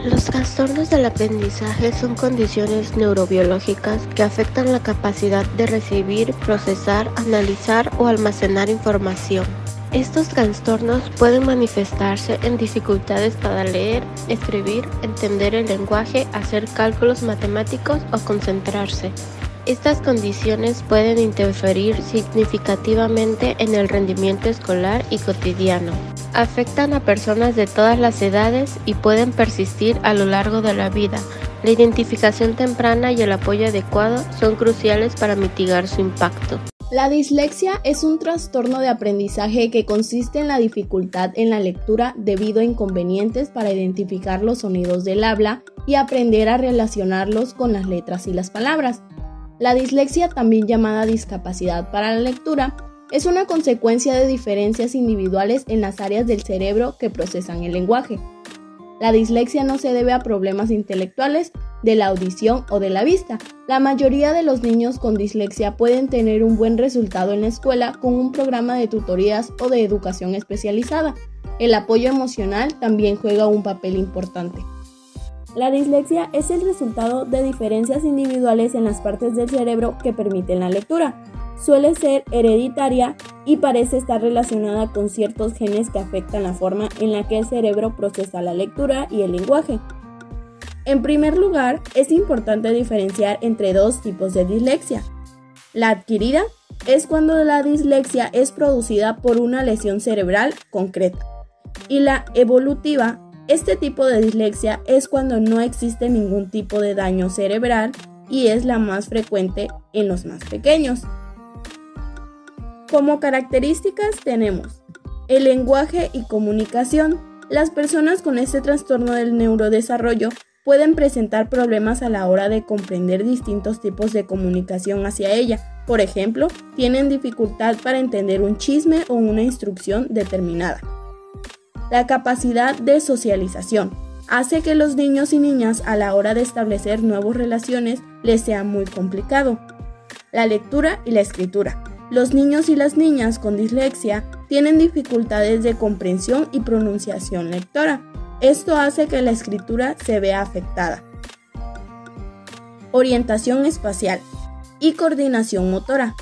Los trastornos del aprendizaje son condiciones neurobiológicas que afectan la capacidad de recibir, procesar, analizar o almacenar información. Estos trastornos pueden manifestarse en dificultades para leer, escribir, entender el lenguaje, hacer cálculos matemáticos o concentrarse. Estas condiciones pueden interferir significativamente en el rendimiento escolar y cotidiano. Afectan a personas de todas las edades y pueden persistir a lo largo de la vida. La identificación temprana y el apoyo adecuado son cruciales para mitigar su impacto. La dislexia es un trastorno de aprendizaje que consiste en la dificultad en la lectura debido a inconvenientes para identificar los sonidos del habla y aprender a relacionarlos con las letras y las palabras. La dislexia, también llamada discapacidad para la lectura, es una consecuencia de diferencias individuales en las áreas del cerebro que procesan el lenguaje. La dislexia no se debe a problemas intelectuales, de la audición o de la vista. La mayoría de los niños con dislexia pueden tener un buen resultado en la escuela con un programa de tutorías o de educación especializada. El apoyo emocional también juega un papel importante. La dislexia es el resultado de diferencias individuales en las partes del cerebro que permiten la lectura. Suele ser hereditaria y parece estar relacionada con ciertos genes que afectan la forma en la que el cerebro procesa la lectura y el lenguaje. En primer lugar, es importante diferenciar entre dos tipos de dislexia. La adquirida es cuando la dislexia es producida por una lesión cerebral concreta. Y la evolutiva, este tipo de dislexia es cuando no existe ningún tipo de daño cerebral y es la más frecuente en los más pequeños. Como características tenemos el lenguaje y comunicación. Las personas con este trastorno del neurodesarrollo pueden presentar problemas a la hora de comprender distintos tipos de comunicación hacia ella. Por ejemplo, tienen dificultad para entender un chisme o una instrucción determinada. La capacidad de socialización hace que los niños y niñas a la hora de establecer nuevas relaciones les sea muy complicado. La lectura y la escritura. Los niños y las niñas con dislexia tienen dificultades de comprensión y pronunciación lectora. Esto hace que la escritura se vea afectada. Orientación espacial y coordinación motora.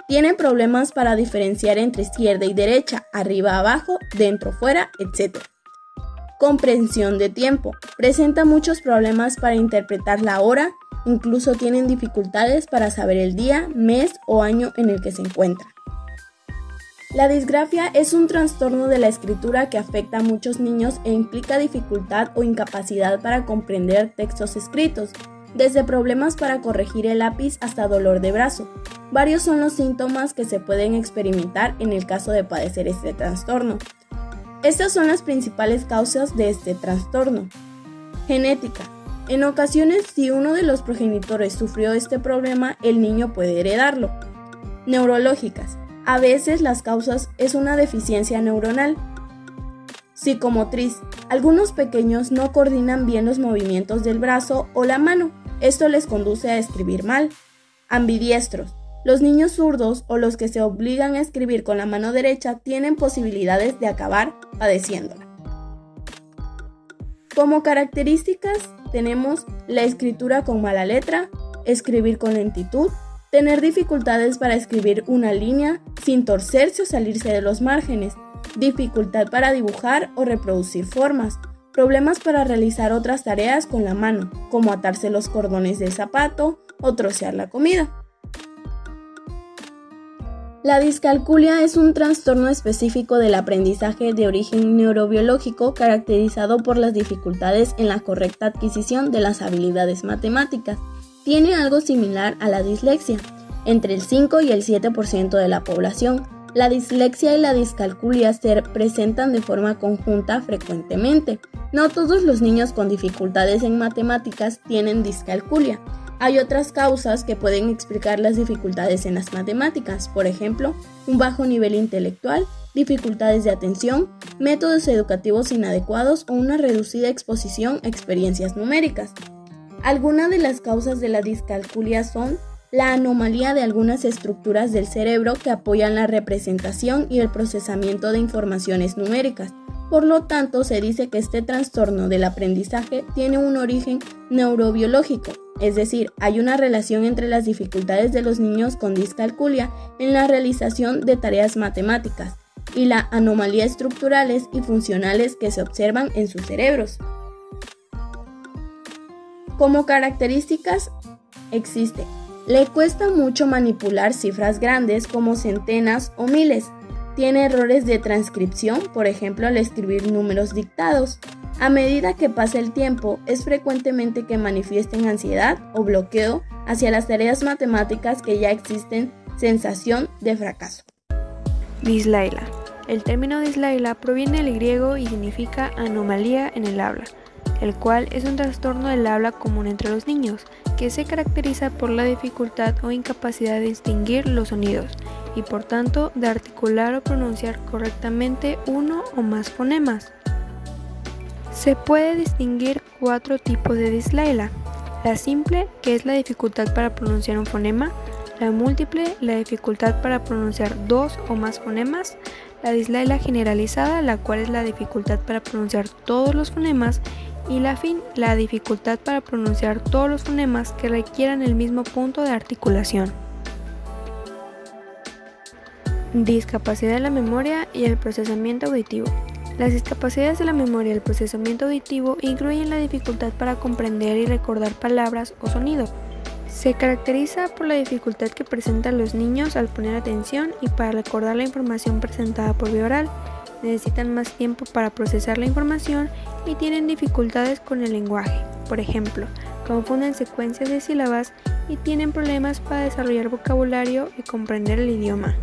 Tienen problemas para diferenciar entre izquierda y derecha, arriba, abajo, dentro, fuera, etc. Comprensión de tiempo. Presenta muchos problemas para interpretar la hora, incluso tienen dificultades para saber el día, mes o año en el que se encuentran. La disgrafia es un trastorno de la escritura que afecta a muchos niños e implica dificultad o incapacidad para comprender textos escritos, desde problemas para corregir el lápiz hasta dolor de brazo. Varios son los síntomas que se pueden experimentar en el caso de padecer este trastorno. Estas son las principales causas de este trastorno. Genética. En ocasiones, si uno de los progenitores sufrió este problema, el niño puede heredarlo. Neurológicas. A veces las causas es una deficiencia neuronal. Psicomotriz. Algunos pequeños no coordinan bien los movimientos del brazo o la mano. Esto les conduce a escribir mal. Ambidiestros. Los niños zurdos o los que se obligan a escribir con la mano derecha tienen posibilidades de acabar padeciéndola. Como características tenemos la escritura con mala letra, escribir con lentitud, tener dificultades para escribir una línea sin torcerse o salirse de los márgenes, dificultad para dibujar o reproducir formas, problemas para realizar otras tareas con la mano, como atarse los cordones del zapato o trocear la comida. La discalculia es un trastorno específico del aprendizaje de origen neurobiológico caracterizado por las dificultades en la correcta adquisición de las habilidades matemáticas. Tiene algo similar a la dislexia, entre el 5 y el 7% de la población. La dislexia y la discalculia se presentan de forma conjunta frecuentemente. No todos los niños con dificultades en matemáticas tienen discalculia. Hay otras causas que pueden explicar las dificultades en las matemáticas, por ejemplo, un bajo nivel intelectual, dificultades de atención, métodos educativos inadecuados o una reducida exposición a experiencias numéricas. Algunas de las causas de la discalculia son la anomalía de algunas estructuras del cerebro que apoyan la representación y el procesamiento de informaciones numéricas, Por lo tanto, se dice que este trastorno del aprendizaje tiene un origen neurobiológico, es decir, hay una relación entre las dificultades de los niños con discalculia en la realización de tareas matemáticas y las anomalías estructurales y funcionales que se observan en sus cerebros. Como características existe: le cuesta mucho manipular cifras grandes como centenas o miles. Tiene errores de transcripción, por ejemplo al escribir números dictados. A medida que pasa el tiempo, es frecuentemente que manifiesten ansiedad o bloqueo hacia las tareas matemáticas que ya existen, sensación de fracaso. Dislalia. El término dislalia proviene del griego y significa anomalía en el habla, el cual es un trastorno del habla común entre los niños, que se caracteriza por la dificultad o incapacidad de distinguir los sonidos y por tanto de articular o pronunciar correctamente uno o más fonemas. Se puede distinguir 4 tipos de dislalia: la simple, que es la dificultad para pronunciar un fonema; la múltiple, la dificultad para pronunciar 2 o más fonemas; la dislalia generalizada, la cual es la dificultad para pronunciar todos los fonemas; y la fin, la dificultad para pronunciar todos los fonemas que requieran el mismo punto de articulación. Discapacidad de la memoria y el procesamiento auditivo. Las discapacidades de la memoria y el procesamiento auditivo incluyen la dificultad para comprender y recordar palabras o sonidos. Se caracteriza por la dificultad que presentan los niños al poner atención y para recordar la información presentada por vía oral. Necesitan más tiempo para procesar la información y tienen dificultades con el lenguaje. Por ejemplo, confunden secuencias de sílabas y tienen problemas para desarrollar vocabulario y comprender el idioma.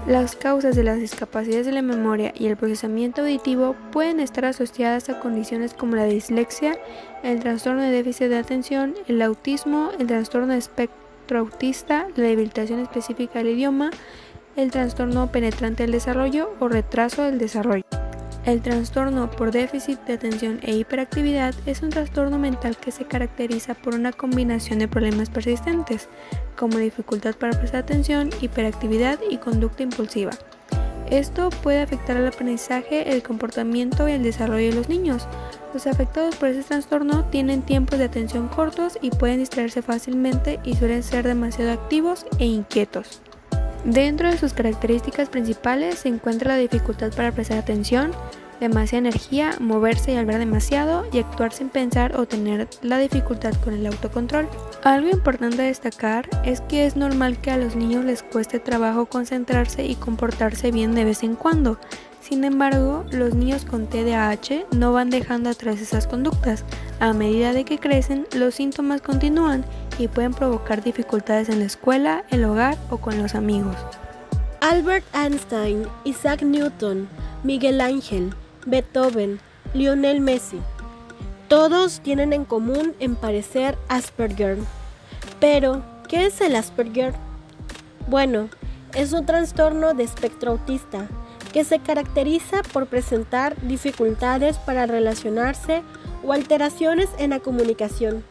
Las causas de las discapacidades de la memoria y el procesamiento auditivo pueden estar asociadas a condiciones como la dislexia, el trastorno de déficit de atención, el autismo, el trastorno de espectro autista, la debilitación específica del idioma, el trastorno penetrante del desarrollo o retraso del desarrollo. El trastorno por déficit de atención e hiperactividad es un trastorno mental que se caracteriza por una combinación de problemas persistentes, como dificultad para prestar atención, hiperactividad y conducta impulsiva. Esto puede afectar al aprendizaje, el comportamiento y el desarrollo de los niños. Los afectados por este trastorno tienen tiempos de atención cortos y pueden distraerse fácilmente y suelen ser demasiado activos e inquietos. Dentro de sus características principales se encuentra la dificultad para prestar atención, demasiada energía, moverse y hablar demasiado y actuar sin pensar o tener la dificultad con el autocontrol. Algo importante a destacar es que es normal que a los niños les cueste trabajo concentrarse y comportarse bien de vez en cuando. Sin embargo, los niños con TDAH no van dejando atrás esas conductas. A medida de que crecen, los síntomas continúan y pueden provocar dificultades en la escuela, el hogar o con los amigos. Albert Einstein, Isaac Newton, Miguel Ángel, Beethoven, Lionel Messi. Todos tienen en común en parecer Asperger. Pero, ¿qué es el Asperger? Bueno, es un trastorno de espectro autista que se caracteriza por presentar dificultades para relacionarse o alteraciones en la comunicación,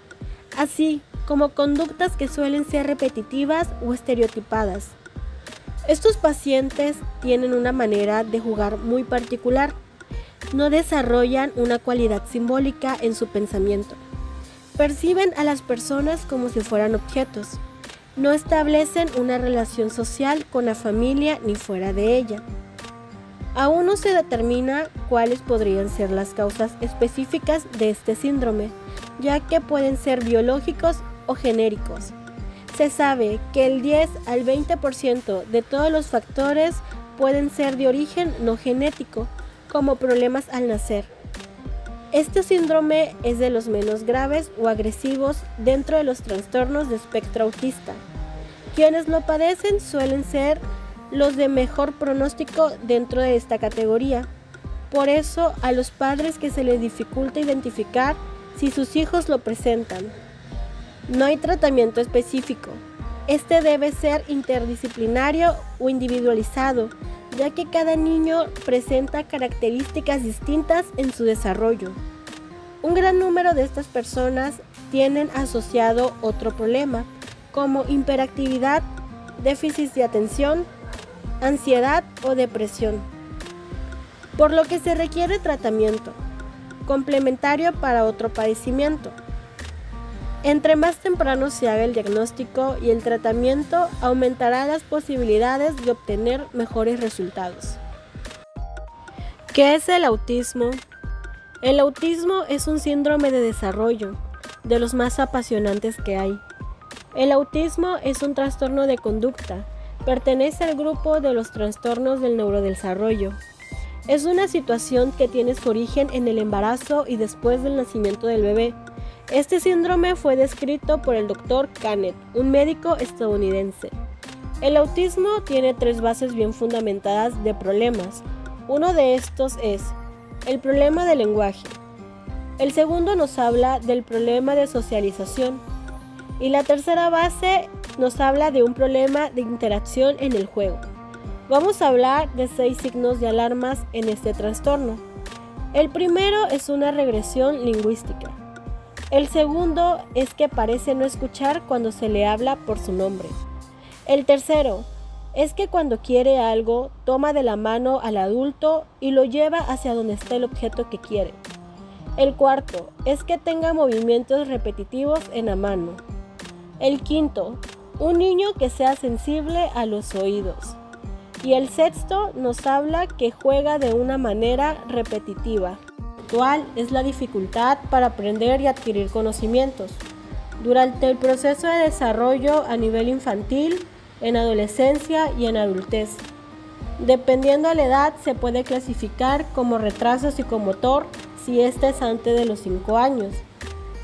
así como conductas que suelen ser repetitivas o estereotipadas. Estos pacientes tienen una manera de jugar muy particular. No desarrollan una cualidad simbólica en su pensamiento. Perciben a las personas como si fueran objetos. No establecen una relación social con la familia ni fuera de ella. Aún no se determina cuáles podrían ser las causas específicas de este síndrome, ya que pueden ser biológicos o genéricos. Se sabe que el 10 al 20% de todos los factores pueden ser de origen no genético, como problemas al nacer. Este síndrome es de los menos graves o agresivos dentro de los trastornos de espectro autista. Quienes lo padecen suelen ser los de mejor pronóstico dentro de esta categoría. Por eso, a los padres que se les dificulta identificar si sus hijos lo presentan. No hay tratamiento específico. Este debe ser interdisciplinario o individualizado, ya que cada niño presenta características distintas en su desarrollo. Un gran número de estas personas tienen asociado otro problema, como hiperactividad, déficit de atención, ansiedad o depresión. por lo que se requiere tratamiento complementario para otro padecimiento. Entre más temprano se haga el diagnóstico y el tratamiento, aumentará las posibilidades de obtener mejores resultados. ¿Qué es el autismo? El autismo es un síndrome de desarrollo, de los más apasionantes que hay. El autismo es un trastorno de conducta, pertenece al grupo de los trastornos del neurodesarrollo. Es una situación que tiene su origen en el embarazo y después del nacimiento del bebé. Este síndrome fue descrito por el Dr. Canet, un médico estadounidense. El autismo tiene 3 bases bien fundamentadas de problemas. Uno de estos es el problema del lenguaje. El segundo nos habla del problema de socialización. Y la tercera base nos habla de un problema de interacción en el juego. Vamos a hablar de 6 signos de alarmas en este trastorno. El primero es una regresión lingüística. El segundo es que parece no escuchar cuando se le habla por su nombre. El tercero es que cuando quiere algo, toma de la mano al adulto y lo lleva hacia donde está el objeto que quiere. El cuarto es que tenga movimientos repetitivos en la mano. El quinto, un niño que sea sensible a los oídos. Y el sexto nos habla que juega de una manera repetitiva. Actual es la dificultad para aprender y adquirir conocimientos. Durante el proceso de desarrollo a nivel infantil, en adolescencia y en adultez. Dependiendo de la edad, se puede clasificar como retraso psicomotor si este es antes de los 5 años.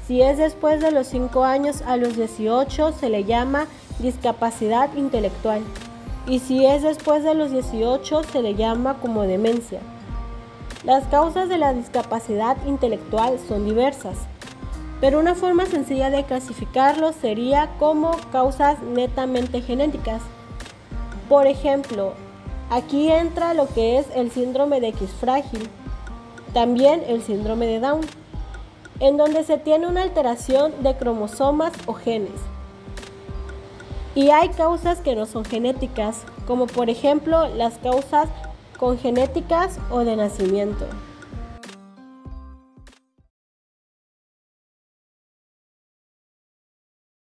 Si es después de los 5 años a los 18 se le llama discapacidad intelectual. Y si es después de los 18 se le llama como demencia. Las causas de la discapacidad intelectual son diversas, pero una forma sencilla de clasificarlo sería como causas netamente genéticas. Por ejemplo, aquí entra lo que es el síndrome de X frágil, también el síndrome de Down, en donde se tiene una alteración de cromosomas o genes. Y hay causas que no son genéticas, como por ejemplo las causas congenéticas o de nacimiento.